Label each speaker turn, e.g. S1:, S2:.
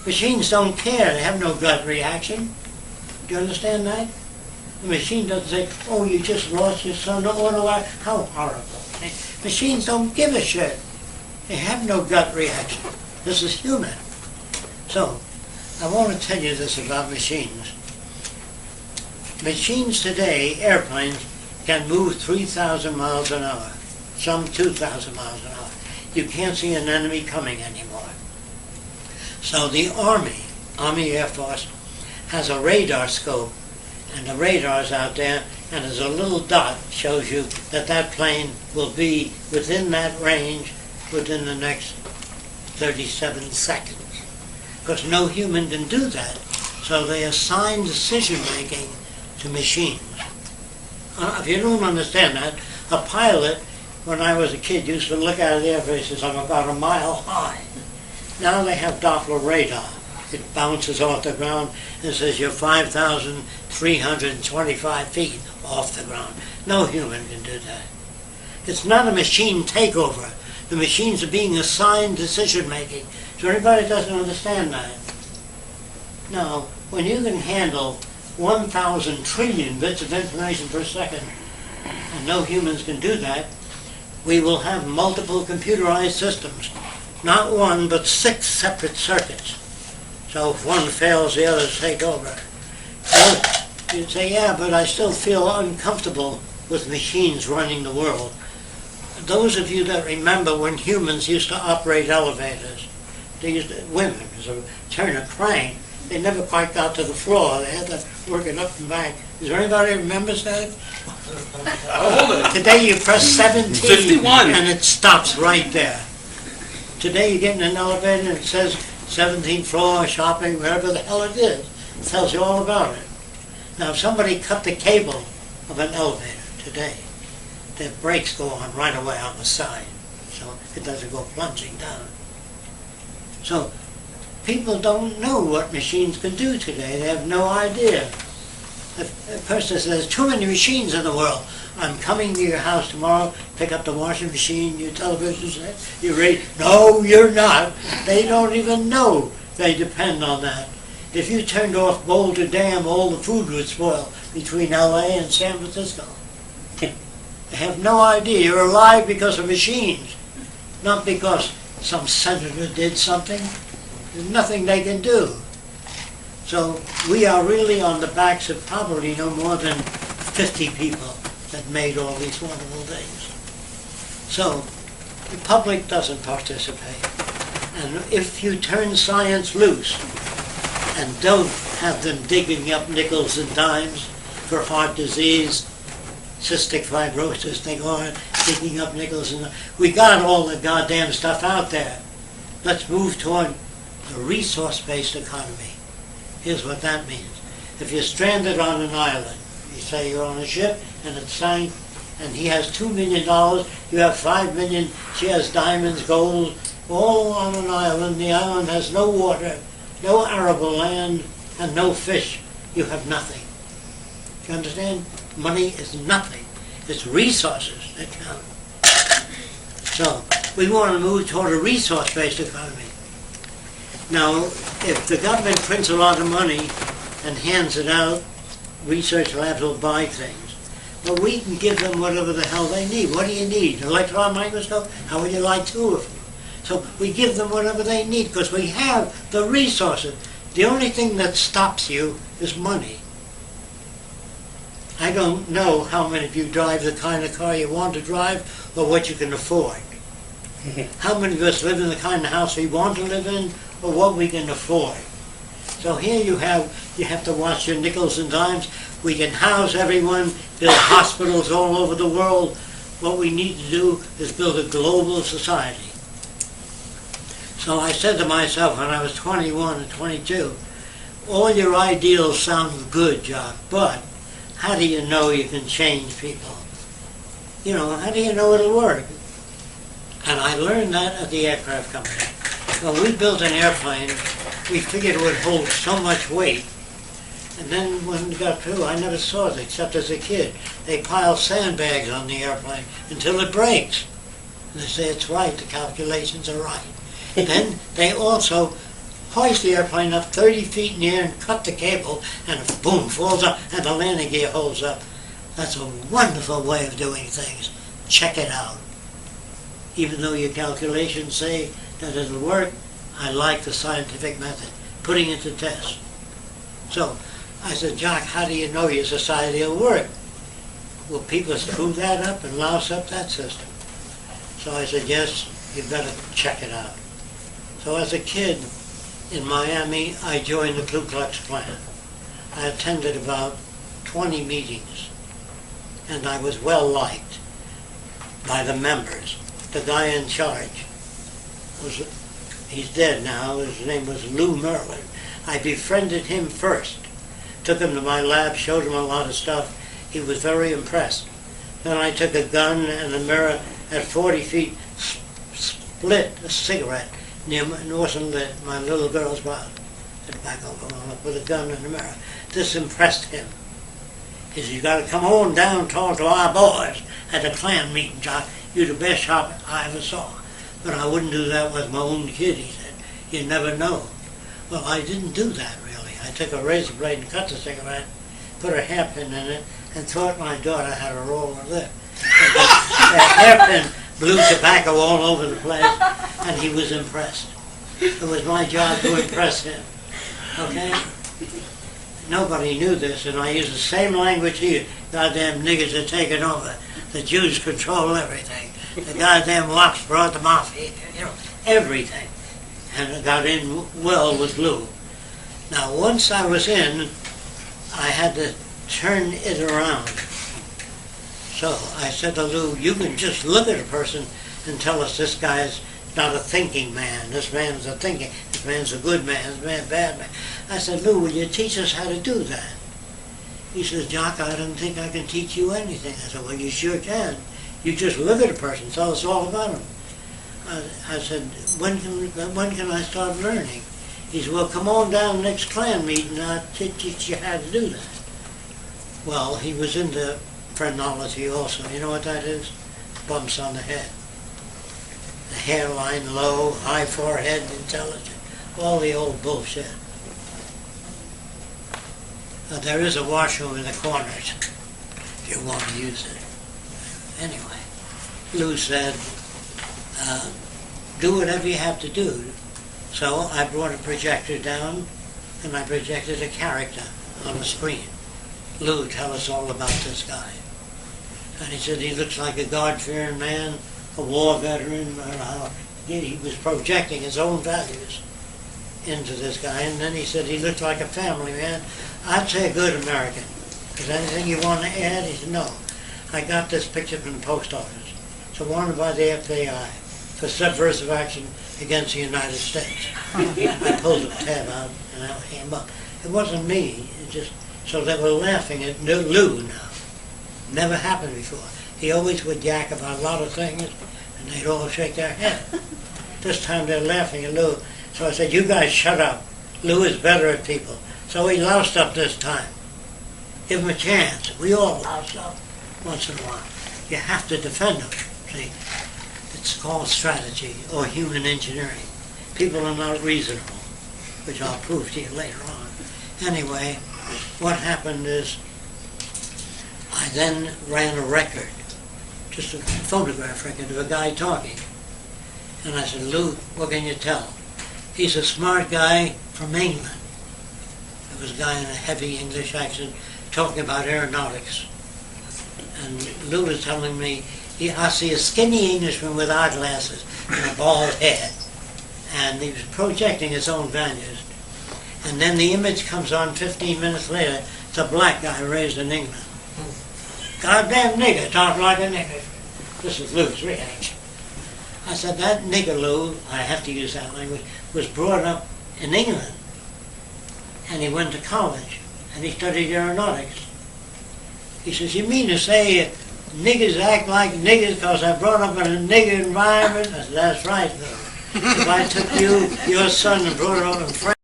S1: Machines don't care. They have no gut reaction. Do you understand that? The machine doesn't say, oh, you just lost your son. Oh, no, how horrible. Machines don't give a shit. They have no gut reaction. This is human. So, I want to tell you this about machines. Machines today, airplanes, can move 3,000 miles an hour, some 2,000 miles an hour. You can't see an enemy coming anymore. So the Army Air Force, has a radar scope, and the radar's out there, and there's a little dot shows you that that plane will be within that range within the next 37 seconds. Because no human can do that. So they assign decision-making to machines. If you don't understand that, a pilot, when I was a kid, used to look out of the airplane and say, I'm about a mile high. Now they have Doppler radar. It bounces off the ground and says you're 5,325 feet off the ground. No human can do that. It's not a machine takeover. The machines are being assigned decision-making. So everybody doesn't understand that. Now, when you can handle 1,000 trillion bits of information per second, and no humans can do that, we will have multiple computerized systems. Not one, but 6 separate circuits. So if one fails, the others take over. So you'd say, yeah, but I still feel uncomfortable with machines running the world. Those of you that remember when humans used to operate elevators, women used to turn a crank. They never quite got to the floor. They had to work it up and back. Is there anybody who remembers that? Today you press 17
S2: 51.
S1: And it stops right there. Today you get in an elevator and it says 17th floor, shopping, wherever the hell it is. It tells you all about it. Now if somebody cut the cable of an elevator today, the brakes go on right away on the side, so it doesn't go plunging down. So people don't know what machines can do today. They have no idea. If a person says, there's too many machines in the world, I'm coming to your house tomorrow, pick up the washing machine, your television set, your radio. No, you're not. They don't even know they depend on that. If you turned off Boulder Dam, all the food would spoil between LA and San Francisco. They have no idea. You're alive because of machines, not because some senator did something. There's nothing they can do. So we are really on the backs of probably no more than 50 people that made all these wonderful things. So the public doesn't participate. And if you turn science loose and don't have them digging up nickels and dimes for heart disease, cystic fibrosis, they go on digging up nickels and dimes. We got all the goddamn stuff out there. Let's move toward a resource-based economy. Here's what that means. If you're stranded on an island, you say you're on a ship and it sank, and he has $2 million, you have $5 million, she has diamonds, gold, all on an island. The island has no water, no arable land, and no fish. You have nothing. Do you understand? Money is nothing. It's resources that count. So, we want to move toward a resource-based economy. Now, if the government prints a lot of money and hands it out, research labs will buy things. But we can give them whatever the hell they need. What do you need? An electron microscope? How would you like 2 of them? So we give them whatever they need because we have the resources. The only thing that stops you is money. I don't know how many of you drive the kind of car you want to drive or what you can afford. How many of us live in the kind of house we want to live in or what we can afford. So here you have to watch your nickels and dimes. We can house everyone, build hospitals all over the world. What we need to do is build a global society. So I said to myself when I was 21 and 22, all your ideals sound good, John, but how do you know you can change people? You know, how do you know it'll work? And I learned that at the aircraft company. When we built an airplane, we figured it would hold so much weight. And then when it got through, I never saw it except as a kid. They pile sandbags on the airplane until it breaks. And they say it's right, the calculations are right. Then they also hoist the airplane up 30 feet in the air and cut the cable, and it, boom, falls up, and the landing gear holds up. That's a wonderful way of doing things. Check it out. Even though your calculations say that it'll work, I like the scientific method, putting it to test. So I said, Jock, how do you know your society will work? Well, people screw that up and louse up that system. So I said, yes, you better check it out. So as a kid in Miami, I joined the Ku Klux Klan. I attended about 20 meetings, and I was well liked by the members. The guy in charge he's dead now. His name was Lou Merlin. I befriended him first. Took him to my lab, showed him a lot of stuff. He was very impressed. Then I took a gun and a mirror at 40 feet, split a cigarette near my, it wasn't lit, my little girl's mouth. Back over with a gun and a mirror. This impressed him. He said, you got to come on down, talk to our boys at the Klan meeting, Jock. You're the best shot I ever saw. But I wouldn't do that with my own kid, he said. You never know. Well, I didn't do that, really. I took a razor blade and cut the cigarette, put a hairpin in it, and thought my daughter had a roll of lip. That hairpin blew tobacco all over the place, and he was impressed. It was my job to impress him. Okay? Nobody knew this, and I used the same language here. Goddamn niggers are taking over. The Jews control everything. The goddamn wops brought the mafia, everything. And I got in well with Lou. Now, once I was in, I had to turn it around. So I said to Lou, you can just look at a person and tell us this guy's not a thinking man. This man's a thinking. This man's a good man. This man's a bad man. I said, Lou, will you teach us how to do that? He says, Jock, I don't think I can teach you anything. I said, well, you sure can. You just look at a person, tell us all about him. I said, when can I start learning? He said, well, come on down next Klan meeting, I'll teach you how to do that. Well, he was into phrenology also. You know what that is? Bumps on the head. The hairline low, high forehead, intelligent. All the old bullshit. There is a washroom in the corners if you want to use it. Anyway, Lou said, do whatever you have to do. So I brought a projector down and I projected a character on the screen. Lou, tell us all about this guy. And he said he looks like a God-fearing man, a war veteran. He was projecting his own values into this guy. And then he said he looked like a family man. I'd say a good American. Is there anything you want to add? He said, no. I got this picture from the post office. It's wanted by the FBI for subversive action against the United States. I pulled the tab out and I came up. It wasn't me. It just, so they were laughing at Lou now. Never happened before. He always would yak about a lot of things and they'd all shake their head. This time they're laughing at Lou. So I said, you guys shut up. Lou is better at people. So he loused up this time. Give him a chance. We all louse up once in a while. You have to defend them. See, it's called strategy or human engineering. People are not reasonable, which I'll prove to you later on. Anyway, what happened is I then ran a record, just a photograph record of a guy talking. And I said, Lou, what can you tell? He's a smart guy from England. There was a guy in a heavy English accent talking about aeronautics. And Lou was telling me, I see a skinny Englishman with eyeglasses and a bald head. And he was projecting his own values. And then the image comes on 15 minutes later. It's a black guy raised in England. Goddamn nigger, talk like a nigger. This is Lou's reaction. I said, that nigger Lou, I have to use that language, was brought up in England. And he went to college. And he studied aeronautics. He says, you mean to say niggers act like niggers because I brought up in a nigger environment? I said, that's right, Lou. If I took you, your son, and brought him up in France,